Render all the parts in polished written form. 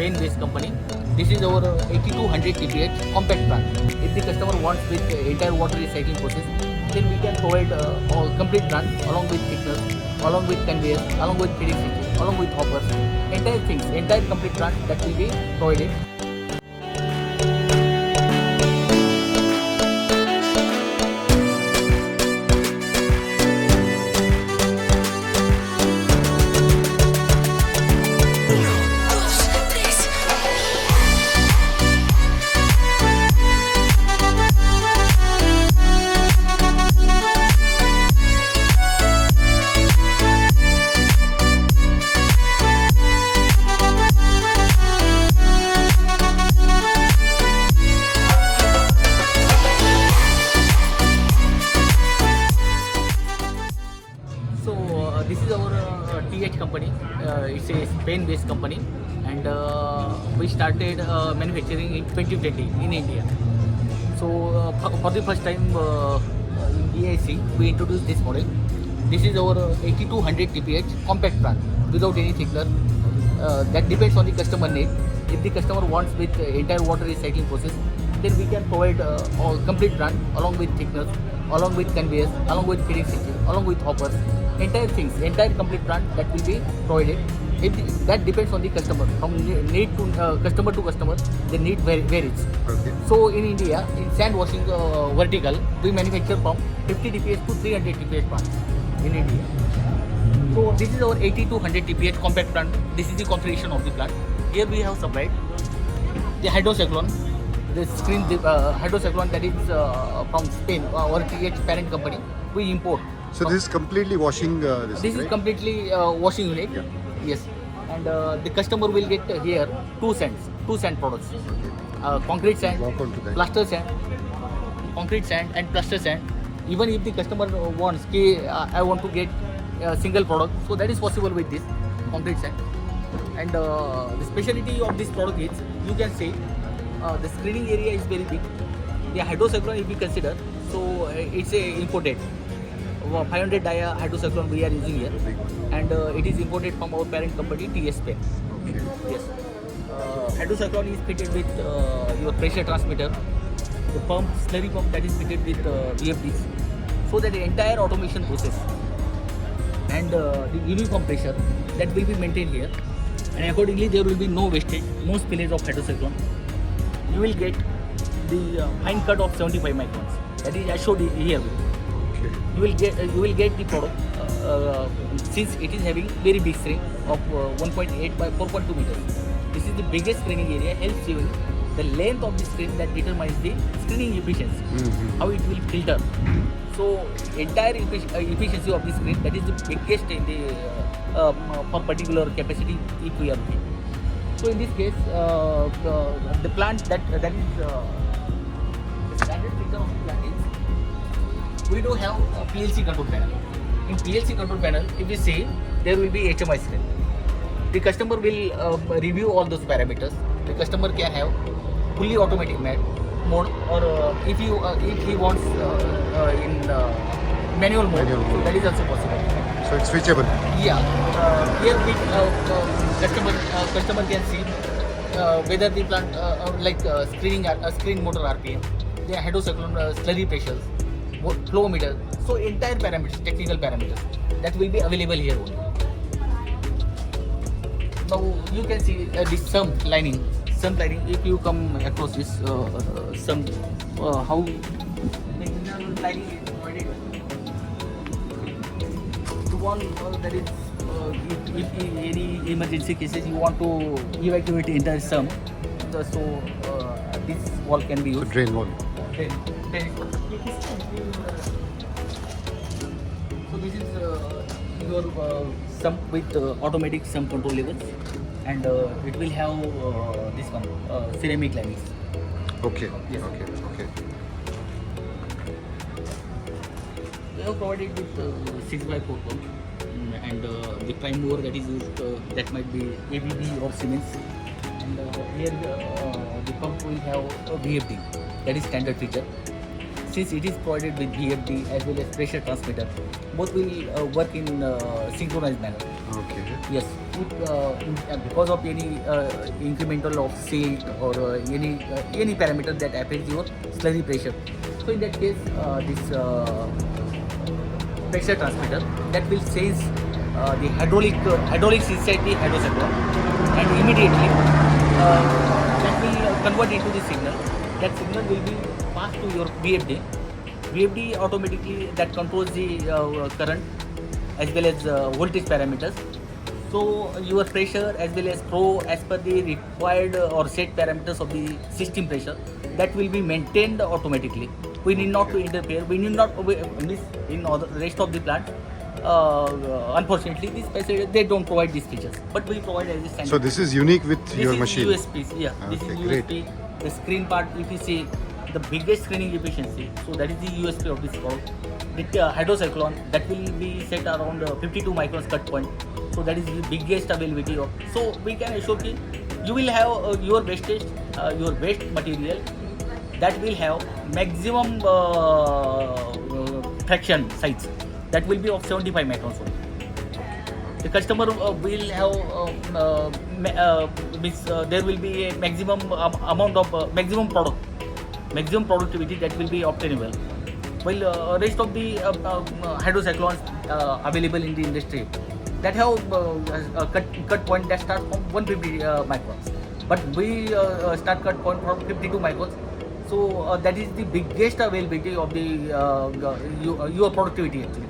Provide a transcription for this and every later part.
Spain-based company. This is our 8200 TPH compact plant. If the customer wants with entire water recycling process, then we can provide all complete plant along with thickness, along with conveyors, along with feeding system, along with hoppers, entire things, entire complete plant that will be provided. So this is our TH company. It's a Spain-based company, and we started manufacturing in 2020 in India. So for the first time in EIC, we introduced this model. This is our 8200 TPH compact plant without any thickener. That depends on the customer need. If the customer wants with entire water recycling process, then we can provide all complete plant along with thickness, along with conveyors, along with feeding system, along with hoppers, entire things, entire complete plant that will be provided. That depends on the customer. From need to customer to customer, the need varies. Okay. So in India, in sand washing vertical, we manufacture from 50 TPH to 300 TPH plant in India. So this is our 8200 TPH compact plant. This is the configuration of the plant. Here we have supplied the hydrocyclone, the screen hydrocyclone that is from Spain, our TH parent company. We import. So this is completely washing this This right? is completely washing unit. Yeah. Yes. And the customer will get here two sand products. Concrete sand, Walk on to that. plaster sand, concrete sand and plaster sand. Even if the customer wants, okay, I want to get a single product, so that is possible with this concrete sand. And the specialty of this product is, you can say, the screening area is very big. The hydrocyclone, if we consider, so it's a imported. 500 dia hydrocyclone we are using here, and it is imported from our parent company TS Spain. Okay. Yes. Hydrocyclone is fitted with your pressure transmitter, the pump, slurry pump that is fitted with VFDs, so that the entire automation process and the uniform pressure that will be maintained here, and accordingly there will be no wastage, no spillage of hydrocyclone. You will get the fine cut of 75 microns. That is assured here. Okay. You will get the product since it is having very big screen of 1.8 by 4.2 meters. This is the biggest screening area, helps you the length of the screen that determines the screening efficiency, how it will filter. So entire efficiency of the screen, that is the biggest in the for particular capacity if we are looking. So in this case, the plant that is the standard feature of the plant is, we do have a PLC control panel. In PLC control panel, if you see, there will be HMI screen. The customer will review all those parameters. The customer can have fully automatic mode, or if he wants in manual mode, so that is also possible. So it's switchable. Yeah, here we customer can see whether the plant like screen motor RPM, the hydrocyclone slurry pressures, flow meter, so entire parameters, technical parameters that will be available here only. Now you can see this sump lining. If you come across this sump, how the inner lining is provided. The one that is if any emergency cases you want to evacuate the entire sump, so this wall can be So used. drain wall. So this is your sump with automatic sump control levels, and it will have this one ceramic linings. Okay. Yes. Okay. We have provided with 6x4 pump, and the prime mover that is used that might be ABB or Siemens, and here the pump will have a VFD, that is standard feature. since it is provided with VFD as well as pressure transmitter, both will work in synchronized manner. Okay. Yes, because of any incremental of silt or any parameter that affects your slurry pressure. So in that case, this pressure transmitter that will sense the hydraulics inside the hydrocyclone, and immediately that will convert into the signal. That signal will be passed to your VFD. VFD automatically that controls the current as well as voltage parameters. So your pressure as well as flow as per the required or set parameters of the system pressure, that will be maintained automatically. We need not to interfere. We need not miss in all the rest of the plant. Unfortunately, this facility they don't provide these features, but we provide as a standard. So this is unique with This your is machine. USP. Yeah, this is Okay, USP. great. The screen part, if you see the biggest screening efficiency, so that is the USP of this product. The hydrocyclone that will be set around 52 microns cut point. So that is the biggest availability of. So we can assure you, you will have your wastage, your waste material that will have maximum fraction size. That will be of 75 microns only. The customer will have there will be a maximum amount of maximum productivity that will be obtainable. While rest of the hydrocyclones available in the industry that have a cut point that starts from 150 microns, but we start cut point from 52 microns. So that is the biggest availability of the your productivity actually.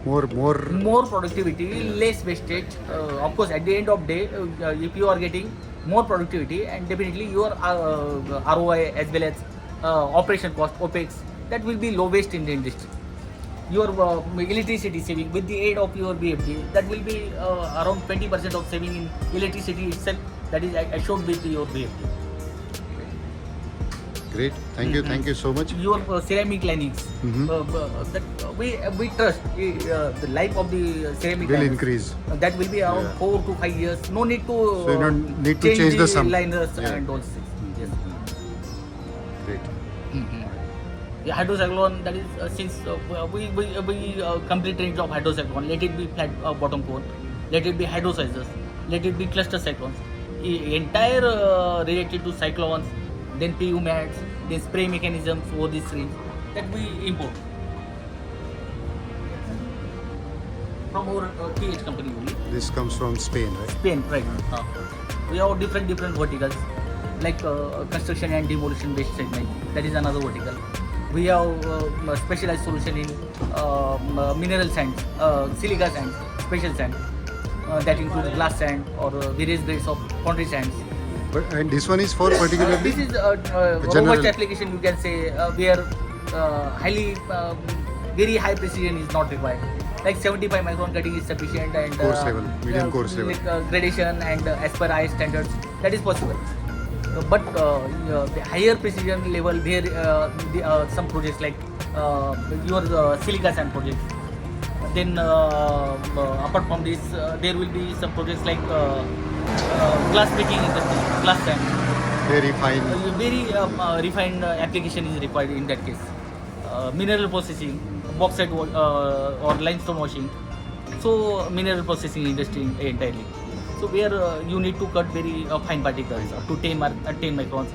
More productivity, less wastage. Of course, at the end of day, if you are getting more productivity, and definitely your ROI as well as operation cost OPEX, that will be lowest in the industry. Your electricity saving with the aid of your VFD, that will be around 20% of saving in electricity itself. That is assured with your VFD. Great. Thank you so much. Your ceramic linings, that we trust the life of the ceramic Will liners. increase. That will be around Yeah. 4 to 5 years. No need to So you don't need to change the sum. liners Yeah. and all this. Yes. Great. Yeah, hydrocyclone, that is since we complete range of hydrocyclone. Let it be flat bottom cone, let it be hydrosizers, let it be cluster cyclones. Entire related to cyclones, then PU mats, then spray mechanisms over this range that we import from our TH company only. This comes from Spain, right? Spain, right? We have different verticals like construction and demolition based segment. That is another vertical. We have a specialized solution in mineral sands, silica sands, special sand that includes glass sand or various grades of foundry sands. And this one is for particularly. This is general- robust application, you can say, where very high precision is not required. Like 75 micron cutting is sufficient, and Coarse level, medium coarse level. like, gradation and as per IS standards, that is possible. But the higher precision level, where some projects like your silica sand projects. Then apart from this, there will be some projects like glass making industry, glass sand. Very fine. Very refined application is required in that case. Mineral processing, bauxite or limestone washing. So mineral processing industry entirely. So where you need to cut very fine particles up to 10 microns,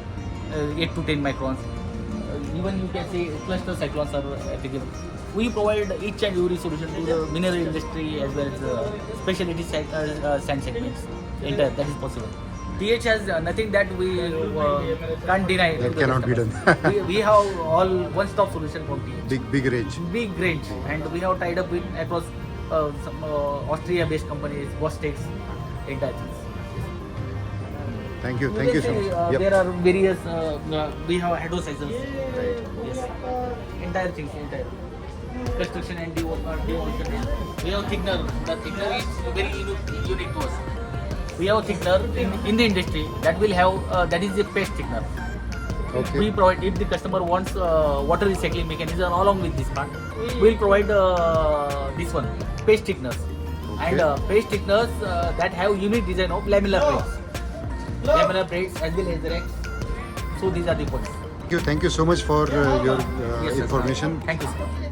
8 to 10 microns. Even you can say cluster cyclones are applicable. We provide each and every solution to the mineral industry as well as specialty sand segments. Entire, that is possible. TH has nothing that we can't deny. That to the cannot be customers. We have all one-stop solution for TH. Big range. Big range, and we have tied up with across some Austria-based companies, Bostex, entire things. Thank you can so say, much. Yep. There are various. We have hydrosizers. Yes. Entire things. Entire. Construction and demolition. We have thickener. The thickener is very unique to us. We have a thickener in the industry that will have that is a paste thickener. Okay. We provide, if the customer wants water recycling mechanism along with this part, we will provide this one, paste thickeners. Okay. And paste thickeners that have unique design of lamellar plates. Lamellar plates as well as racks. So these are the points. Thank you so much for your Yes, sir. information. Thank you, sir.